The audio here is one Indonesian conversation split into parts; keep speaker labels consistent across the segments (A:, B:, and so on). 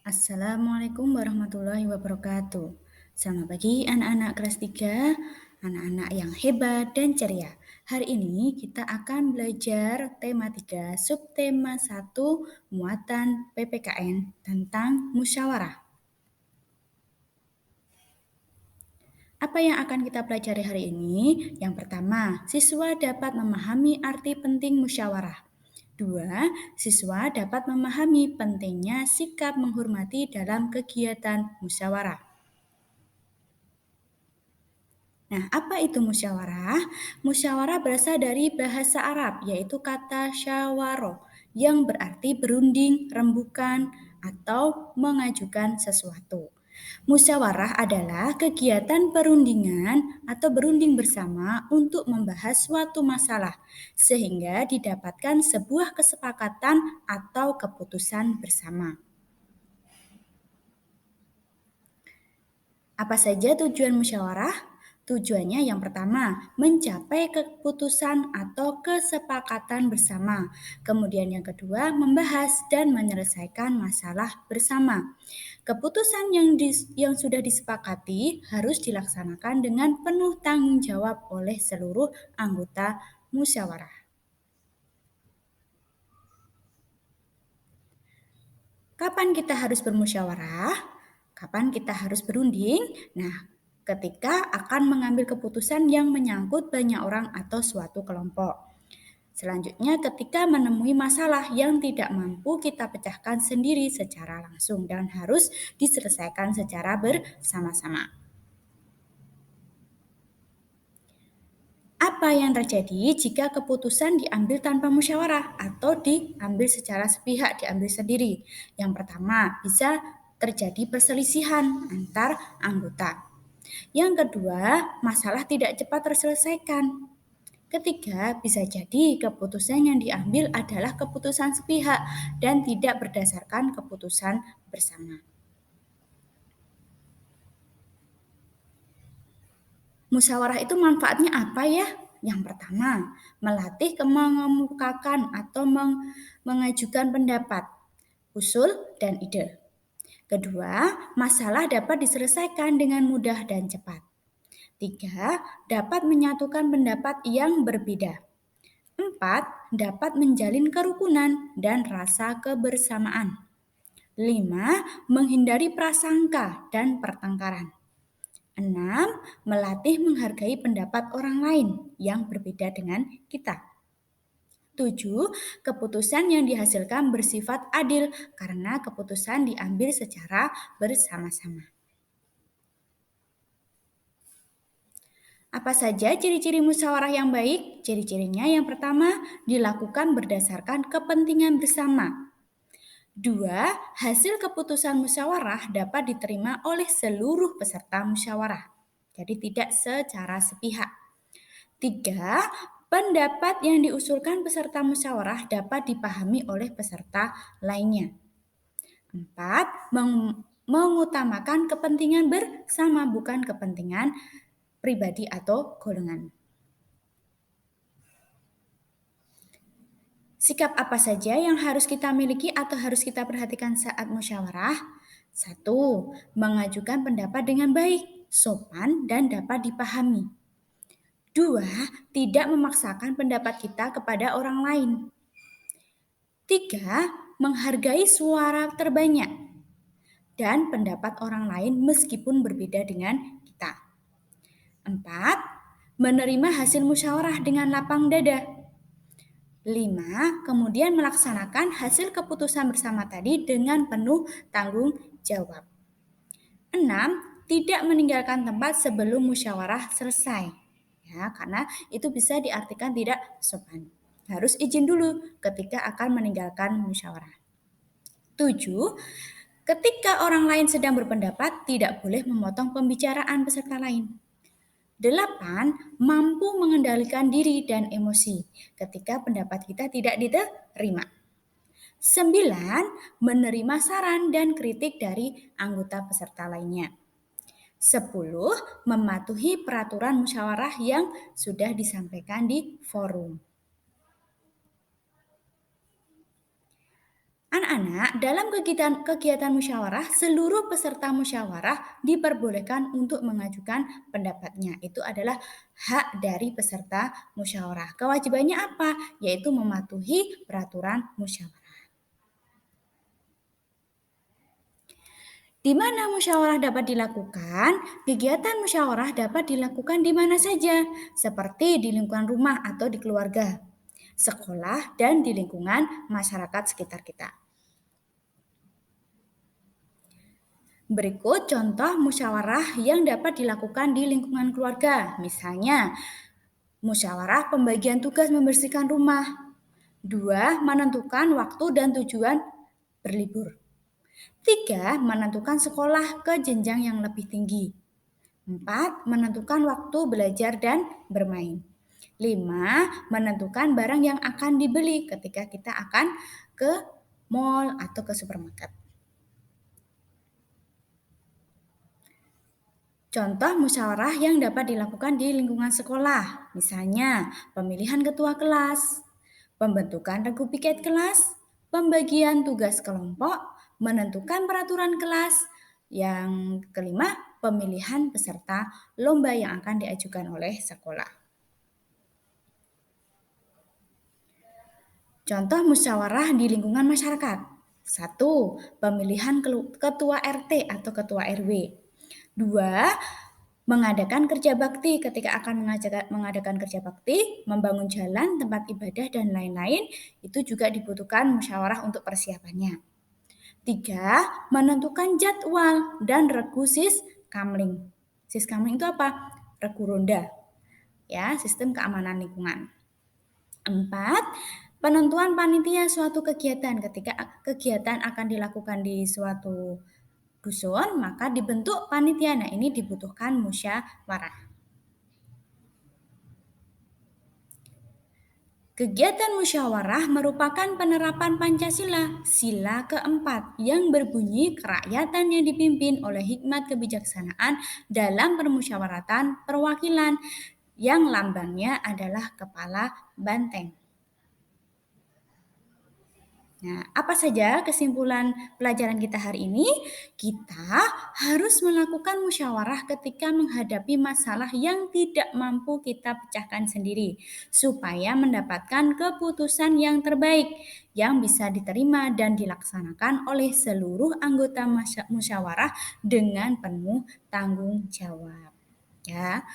A: Assalamualaikum warahmatullahi wabarakatuh. Selamat pagi anak-anak kelas 3, anak-anak yang hebat dan ceria. Hari ini kita akan belajar tema 3, subtema 1, muatan PPKN tentang musyawarah. Apa yang akan kita pelajari hari ini? Yang pertama, siswa dapat memahami arti penting musyawarah. 2. Siswa dapat memahami pentingnya sikap menghormati dalam kegiatan musyawarah. Nah, apa itu musyawarah? Musyawarah berasal dari bahasa Arab, yaitu kata syawaroh, yang berarti berunding, rembukan, atau mengajukan sesuatu. Musyawarah adalah kegiatan perundingan atau berunding bersama untuk membahas suatu masalah, sehingga didapatkan sebuah kesepakatan atau keputusan bersama. Apa saja tujuan musyawarah? Tujuannya yang pertama, mencapai keputusan atau kesepakatan bersama. Kemudian yang kedua, membahas dan menyelesaikan masalah bersama. Keputusan yang sudah disepakati harus dilaksanakan dengan penuh tanggung jawab oleh seluruh anggota musyawarah. Kapan kita harus bermusyawarah? Kapan kita harus berunding? Nah, ketika akan mengambil keputusan yang menyangkut banyak orang atau suatu kelompok. Selanjutnya, ketika menemui masalah yang tidak mampu kita pecahkan sendiri secara langsung dan harus diselesaikan secara bersama-sama. Apa yang terjadi jika keputusan diambil tanpa musyawarah atau diambil secara sepihak, diambil sendiri? Yang pertama, bisa terjadi perselisihan antar anggota. Yang kedua, masalah tidak cepat terselesaikan. Ketiga, bisa jadi keputusan yang diambil adalah keputusan sepihak dan tidak berdasarkan keputusan bersama. Musyawarah itu manfaatnya apa ya? Yang pertama, melatih mengemukakan atau mengajukan pendapat, usul, dan ide. Kedua, masalah dapat diselesaikan dengan mudah dan cepat. Tiga, dapat menyatukan pendapat yang berbeda. Empat, dapat menjalin kerukunan dan rasa kebersamaan. Lima, menghindari prasangka dan pertengkaran. 6. Melatih menghargai pendapat orang lain yang berbeda dengan kita. 7. Keputusan yang dihasilkan bersifat adil karena keputusan diambil secara bersama-sama. Apa saja ciri-ciri musyawarah yang baik? Ciri-cirinya yang pertama, dilakukan berdasarkan kepentingan bersama. 2. Hasil keputusan musyawarah dapat diterima oleh seluruh peserta musyawarah. Jadi tidak secara sepihak. 3. Pendapat yang diusulkan peserta musyawarah dapat dipahami oleh peserta lainnya. 4. Mengutamakan kepentingan bersama bukan kepentingan pribadi atau golongan. Sikap apa saja yang harus kita miliki atau harus kita perhatikan saat musyawarah? 1. Mengajukan pendapat dengan baik, sopan, dan dapat dipahami. 2. Tidak memaksakan pendapat kita kepada orang lain. 3. Menghargai suara terbanyak dan pendapat orang lain meskipun berbeda dengan kita. 4. Menerima hasil musyawarah dengan lapang dada. 5. Kemudian melaksanakan hasil keputusan bersama tadi dengan penuh tanggung jawab. 6. Tidak meninggalkan tempat sebelum musyawarah selesai. Ya, karena itu bisa diartikan tidak sopan. Harus izin dulu ketika akan meninggalkan musyawarah. 7. Ketika orang lain sedang berpendapat, tidak boleh memotong pembicaraan peserta lain. 8. Mampu mengendalikan diri dan emosi ketika pendapat kita tidak diterima. 9. Menerima saran dan kritik dari anggota peserta lainnya. 10. Mematuhi peraturan musyawarah yang sudah disampaikan di forum. Anak-anak, dalam kegiatan musyawarah, seluruh peserta musyawarah diperbolehkan untuk mengajukan pendapatnya. Itu adalah hak dari peserta musyawarah. Kewajibannya apa? Yaitu mematuhi peraturan musyawarah. Di mana musyawarah dapat dilakukan? Kegiatan musyawarah dapat dilakukan di mana saja, seperti di lingkungan rumah atau di keluarga, sekolah, dan di lingkungan masyarakat sekitar kita. Berikut contoh musyawarah yang dapat dilakukan di lingkungan keluarga. Misalnya, musyawarah pembagian tugas membersihkan rumah. 2. Menentukan waktu dan tujuan berlibur. 3. Menentukan sekolah ke jenjang yang lebih tinggi. 4. Menentukan waktu belajar dan bermain. 5. Menentukan barang yang akan dibeli ketika kita akan ke mall atau ke supermarket. Contoh musyawarah yang dapat dilakukan di lingkungan sekolah, misalnya pemilihan ketua kelas, pembentukan regu piket kelas, pembagian tugas kelompok, menentukan peraturan kelas. Yang kelima, pemilihan peserta lomba yang akan diajukan oleh sekolah. Contoh musyawarah di lingkungan masyarakat. 1. Pemilihan ketua RT atau ketua RW. 2. Mengadakan kerja bakti. Ketika akan mengadakan kerja bakti, membangun jalan, tempat ibadah, dan lain-lain, itu juga dibutuhkan musyawarah untuk persiapannya. 3. Menentukan jadwal dan regu kamling. Kamling itu apa? Regu ronda, ya, sistem keamanan lingkungan. 4. Penentuan panitia suatu kegiatan. Ketika kegiatan akan dilakukan di suatu dusun, maka dibentuk panitia. Nah, ini dibutuhkan musyawarah. Kegiatan musyawarah merupakan penerapan Pancasila, sila keempat, yang berbunyi kerakyatan yang dipimpin oleh hikmat kebijaksanaan dalam permusyawaratan perwakilan, yang lambangnya adalah kepala banteng. Nah, apa saja kesimpulan pelajaran kita hari ini? Kita harus melakukan musyawarah ketika menghadapi masalah yang tidak mampu kita pecahkan sendiri, supaya mendapatkan keputusan yang terbaik yang bisa diterima dan dilaksanakan oleh seluruh anggota musyawarah dengan penuh tanggung jawab. Ya.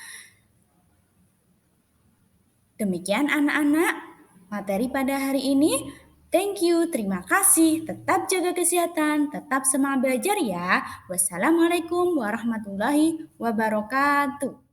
A: Demikian anak-anak materi pada hari ini. Thank you, terima kasih. Tetap jaga kesehatan, tetap semangat belajar ya. Wassalamualaikum warahmatullahi wabarakatuh.